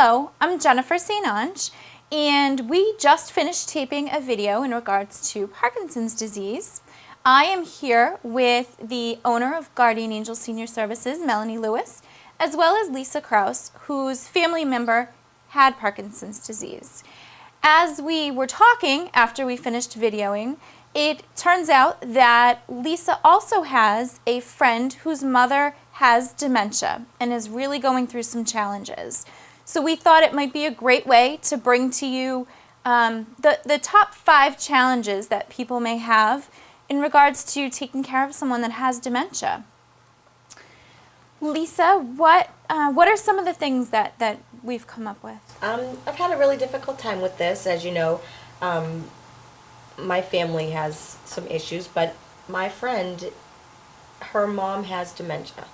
Hello, I'm Jennifer St, and we just finished taping a video in regards to Parkinson's disease. I am here with the owner of Guardian Angel Senior Services, Melanie Lewis, as well as Lisa Kraus, whose family member had Parkinson's disease. As we were talking after we finished videoing, it turns out that Lisa also has a friend whose mother has dementia and is really going through some challenges. So we thought it might be a great way to bring to you the top 5 challenges that people may have in regards to taking care of someone that has dementia. Lisa, what are some of the things that we've come up with? I've had a really difficult time with this. As you know, my family has some issues, but my friend, her mom has dementia.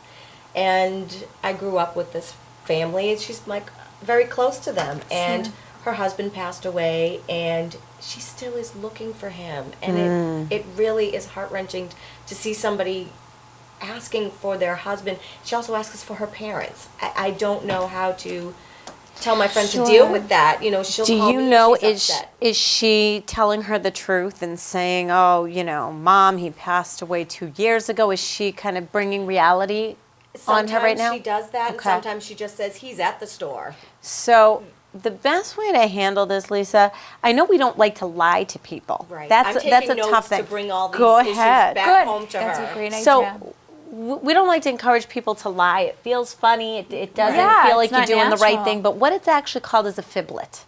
And I grew up with this family. She's like very close to them. And her husband passed away, and she still is looking for him. And it really is heart-wrenching to see somebody asking for their husband. She also asks for her parents. I don't know how to tell my friend to deal with that. You know, she'll call me and she's upset. Is she telling her the truth and saying, oh, you know, Mom, he passed away 2 years ago? Is she kind of bringing reality on her right now? Sometimes she does that, and sometimes she just says, he's at the store. So the best way to handle this, Lisa, I know we don't like to lie to people. Right. That's I'm taking a notes tough thing. to bring all these issues ahead. back home to her. That's a great idea. So we don't like to encourage people to lie. It feels funny. It doesn't feel like you're doing the right thing. But what it's actually called is a fiblet.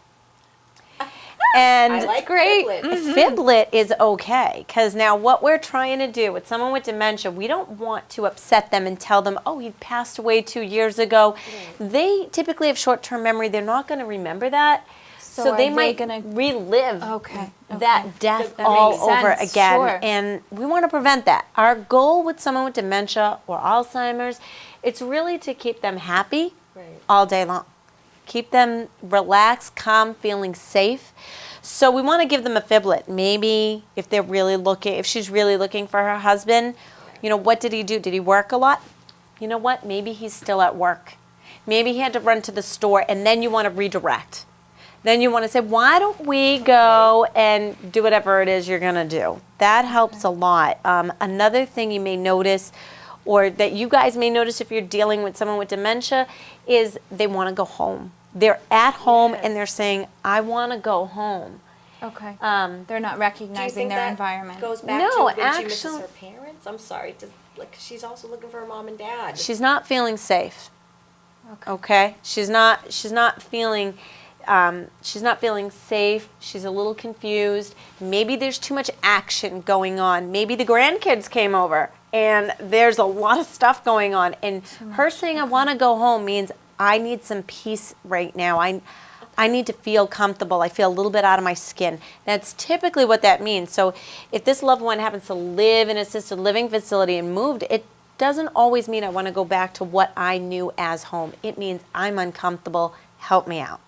And I like great. A fiblet is okay, because now what we're trying to do with someone with dementia, we don't want to upset them and tell them, oh, he passed away 2 years ago. They typically have short-term memory. They're not going to remember that. So they might relive that death all over again. Sure. And we want to prevent that. Our goal with someone with dementia or Alzheimer's, it's really to keep them happy all day long. Keep them relaxed, calm, feeling safe. So we want to give them a fiblet. Maybe if she's really looking for her husband, you know, what did he do? Did he work a lot? You know what? Maybe he's still at work. Maybe he had to run to the store, and then you want to redirect. Then you want to say, why don't we go and do whatever it is you're going to do? That helps a lot. Another thing you may notice, or that you guys may notice if you're dealing with someone with dementia, is they want to go home. They're at home and they're saying, I want to go home. Okay. They're not recognizing their environment. Goes back to when she misses her parents? I'm sorry. She's also looking for her mom and dad. She's not feeling safe. Okay. She's not feeling safe. She's a little confused. Maybe there's too much action going on. Maybe the grandkids came over and there's a lot of stuff going on. And her saying, I want to go home means I need some peace right now. I need to feel comfortable. I feel a little bit out of my skin. That's typically what that means. So if this loved one happens to live in an assisted living facility and moved, it doesn't always mean I want to go back to what I knew as home. It means I'm uncomfortable. Help me out.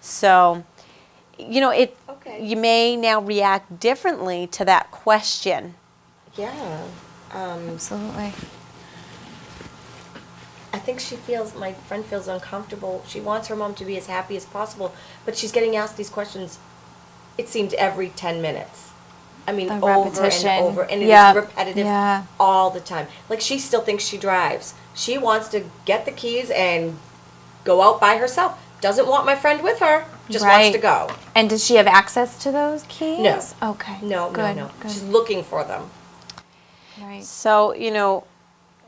So, you know, you may now react differently to that question. Yeah. Absolutely. I think my friend feels uncomfortable. She wants her mom to be as happy as possible, but she's getting asked these questions, it seems, every 10 minutes. I mean, over and over, and it is repetitive all the time. Like, she still thinks she drives. She wants to get the keys and go out by herself. Doesn't want my friend with her, just wants to go. And does she have access to those keys? No. Okay. No. Good. She's looking for them. Right. So, you know,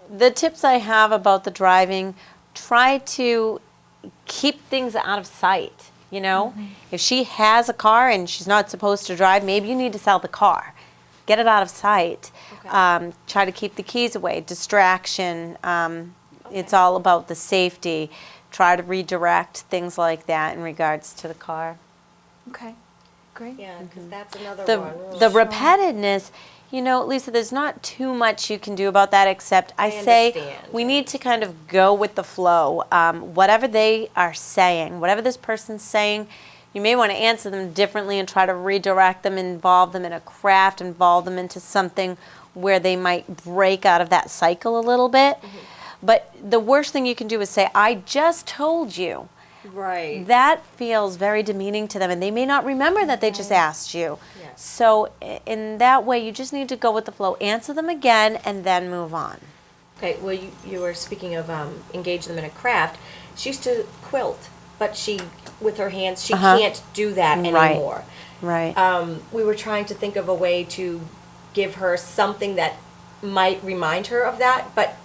the tips I have about the driving, try to keep things out of sight, you know. If she has a car and she's not supposed to drive, maybe you need to sell the car. Get it out of sight. Try to keep the keys away. Distraction. It's all about the safety. Try to redirect, things like that in regards to the car. Okay. Great. Yeah, because that's another one. The repetitiveness, you know, Lisa, there's not too much you can do about that except I say we need to kind of go with the flow. Whatever they are saying, whatever this person's saying, you may want to answer them differently and try to redirect them, involve them in a craft, involve them into something where they might break out of that cycle a little bit. But the worst thing you can do is say, I just told you Right. that feels very demeaning to them, and they may not remember that they just asked you. Yes. So in that way, you just need to go with the flow, answer them again, and then move on. Okay, well, you were speaking of engage them in a craft. She used to quilt, but with her hands, she can't do that Right. anymore. Right. We were trying to think of a way to give her something that might remind her of that, but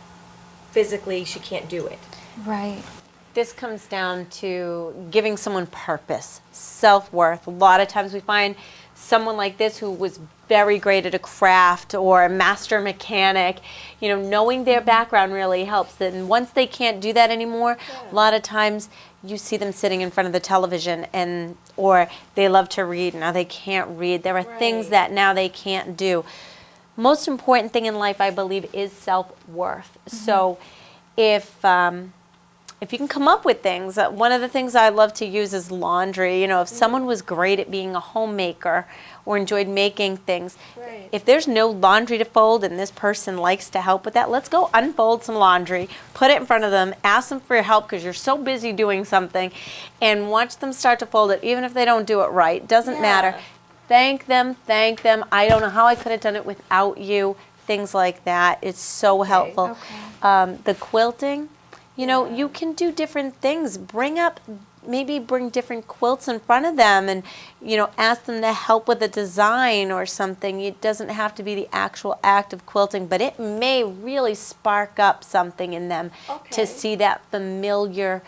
physically she can't do it. Right. This comes down to giving someone purpose, self-worth. A lot of times we find someone like this who was very great at a craft or a master mechanic, knowing their background really helps. And once they can't do that anymore, a lot of times you see them sitting in front of the television or they love to read. Now they can't read. There are things Right. that now they can't do. Most important thing in life, I believe, is self-worth. So if you can come up with things, one of the things I love to use is laundry. If someone was great at being a homemaker or enjoyed making things, Right. if there's no laundry to fold and this person likes to help with that, let's go unfold some laundry, put it in front of them, ask them for your help because you're so busy doing something, and watch them start to fold it, even if they don't do it right. Doesn't matter. Thank them. I don't know how I could have done it without you. Things like that. It's so helpful. Okay. The quilting. You can do different things. Bring different quilts in front of them and, ask them to help with a design or something. It doesn't have to be the actual act of quilting, but it may really spark up something in them to see that familiar,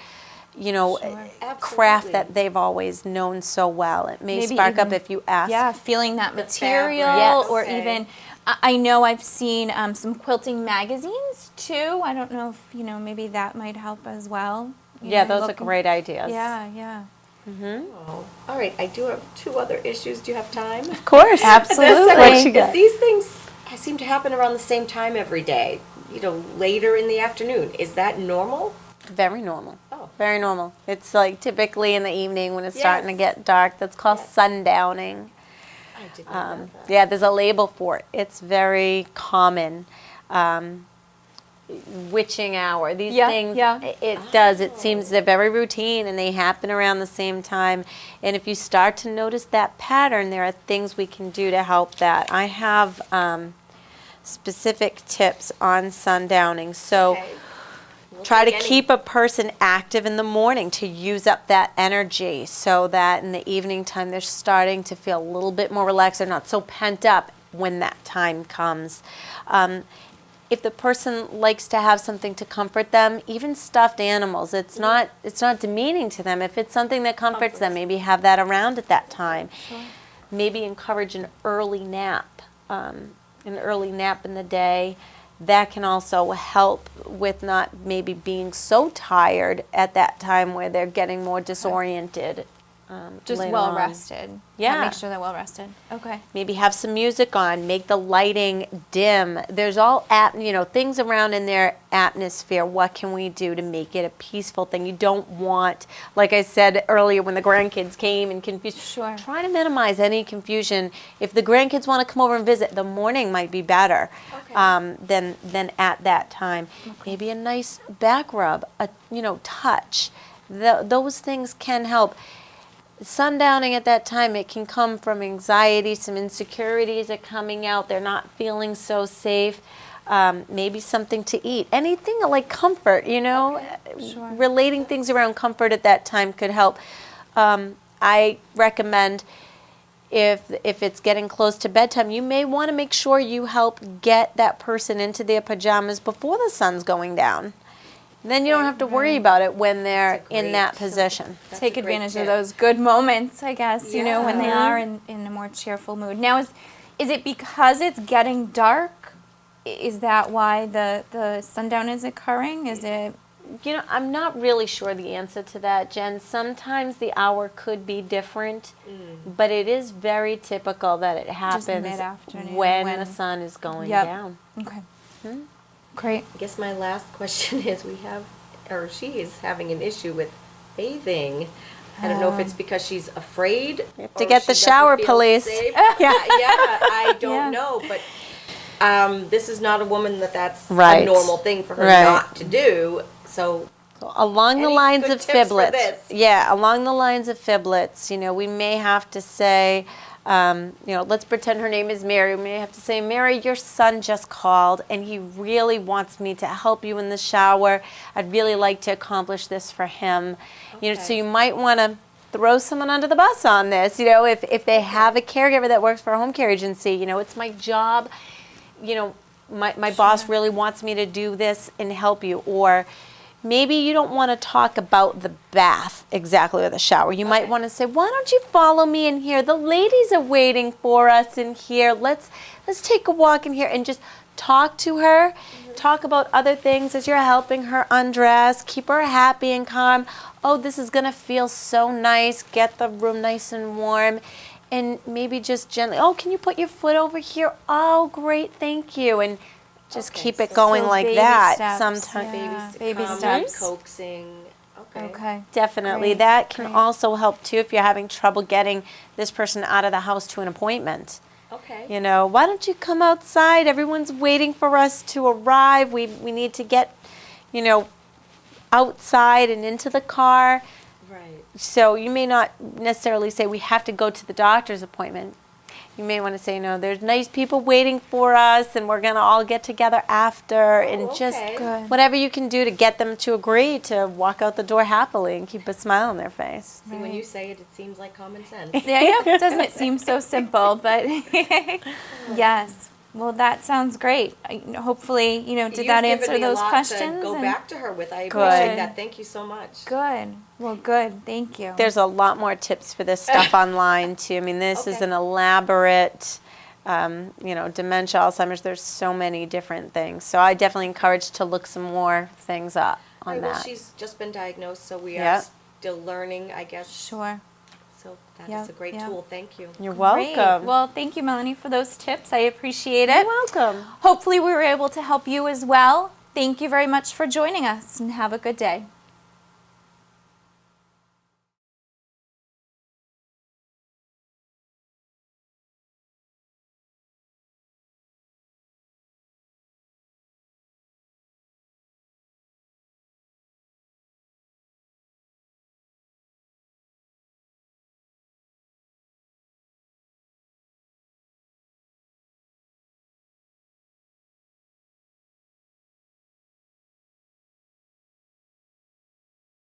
craft that they've always known so well. It may Maybe spark up even- if you ask. Yeah, feeling that material, Yes. or Okay. even, I know I've seen some quilting magazines too. I don't know if, maybe that might help as well. Yeah, those are looking- great ideas. Yeah, yeah. Oh, all right. I do have 2 other issues. Do you have time? Of course. Absolutely. What you got? These things seem to happen around the same time every day. Later in the afternoon. Is that normal? Very normal. Oh. Very normal. It's like typically in the evening when it's starting to Yes. get dark. That's called sundowning. I did not know that. Yeah, there's a label for it. It's very common. Witching hour. These Yeah, things, yeah. it does. It seems they're very routine and they happen around the same time. And if you start to notice that pattern, there are things we can do to help that. I have specific tips on sundowning. So Okay. We'll try to take any- keep a person active in the morning to use up that energy so that in the evening time they're starting to feel a little bit more relaxed. They're not so pent up when that time comes. If the person likes to have something to comfort them, even stuffed animals, it's not demeaning to them. If it's something that comforts them, maybe have that around at that time. Maybe encourage an early nap in the day. That can also help with not maybe being so tired at that time where they're getting more disoriented. Just later well on. rested. Yeah. Make sure they're well rested. Okay. Maybe have some music on, make the lighting dim. There's all things around in their atmosphere. What can we do to make it a peaceful thing? You don't want, like I said earlier when the grandkids came and confused. Sure. Try to minimize any confusion. If the grandkids want to come over and visit, the morning might be better than at that time. Maybe a nice back rub, touch. Those things can help. Sundowning at that time, it can come from anxiety, some insecurities are coming out, they're not feeling so safe, maybe something to eat, anything like comfort, Sure. relating things around comfort at that time could help. I recommend if it's getting close to bedtime, you may want to make sure you help get that person into their pajamas before the sun's going down. Then you don't have to worry about it when they're That's a in great- that position. That's Take a great advantage of tip. those good moments, I guess, when they Yeah. are in a more cheerful mood. Now, is it because it's getting dark? Is that why the sundown is occurring? Is it? I'm not really sure the answer to that, Jen. Sometimes the hour could be different, but it is very typical that it happens mid-afternoon when when- the sun is going Yep. down. Okay. Great. I guess my last question is she is having an issue with bathing. I don't know if it's because she's afraid. You have to or get she the doesn't shower feel police. safe. I don't Yeah. know, but this is not a woman that's Right. a normal thing for her Right. not to do. So Along the Any lines good of tips for fiblets. this? Yeah, along the lines of fiblets, we may have to say, let's pretend her name is Mary. We may have to say, Mary, your son just called and he really wants me to help you in the shower. I'd really like to accomplish this for him. So you might want to throw someone under the bus on this. If they have a caregiver that works for a home care agency, it's my job. My boss really wants me to do this and help you. Or maybe you don't want to talk about the bath exactly or the shower. You might want to say, why don't you follow me in here? The ladies are waiting for us in here. Let's take a walk in here and just talk to her. Talk about other things as you're helping her undress. Keep her happy and calm. Oh, this is going to feel so nice. Get the room nice and warm. And maybe just gently, oh, can you put your foot over here? Oh, great, thank you. And just keep it going like baby that. steps, Sometimes. yeah. Baby Baby steps. steps. Coaxing. Okay. Definitely. Great, That can great. also help too if you're having trouble getting this person out of the house to an appointment. Okay. Why don't you come outside? Everyone's waiting for us to arrive. We need to get, outside and into the car. Right. So you may not necessarily say we have to go to the doctor's appointment. You may want to say, there's nice people waiting for us and we're going to all get together after and just Good. whatever you can do to get them to agree to walk out the door happily and keep a smile on their face. See, when you say it, it seems like common sense. Yeah, doesn't it seem so simple? But yes. Well, that sounds great. Hopefully, did You've that given answer me a those lot questions? to go And- back to her with. I Good. appreciate that. Thank you so much. Good. Well, good. Thank you. There's a lot more tips for this stuff online too. I mean, this is Okay. an elaborate, dementia, Alzheimer's. There's so many different things. So I definitely encourage to look some more things up on Right, well, that. she's just been diagnosed, so we Yeah. are still learning, I guess. Sure. So that Yeah, is a great yeah. tool. Thank you. You're Great. welcome. Well, thank you, Melanie, for those tips. I appreciate You're it. welcome. Hopefully, we were able to help you as well. Thank you very much for joining us and have a good day.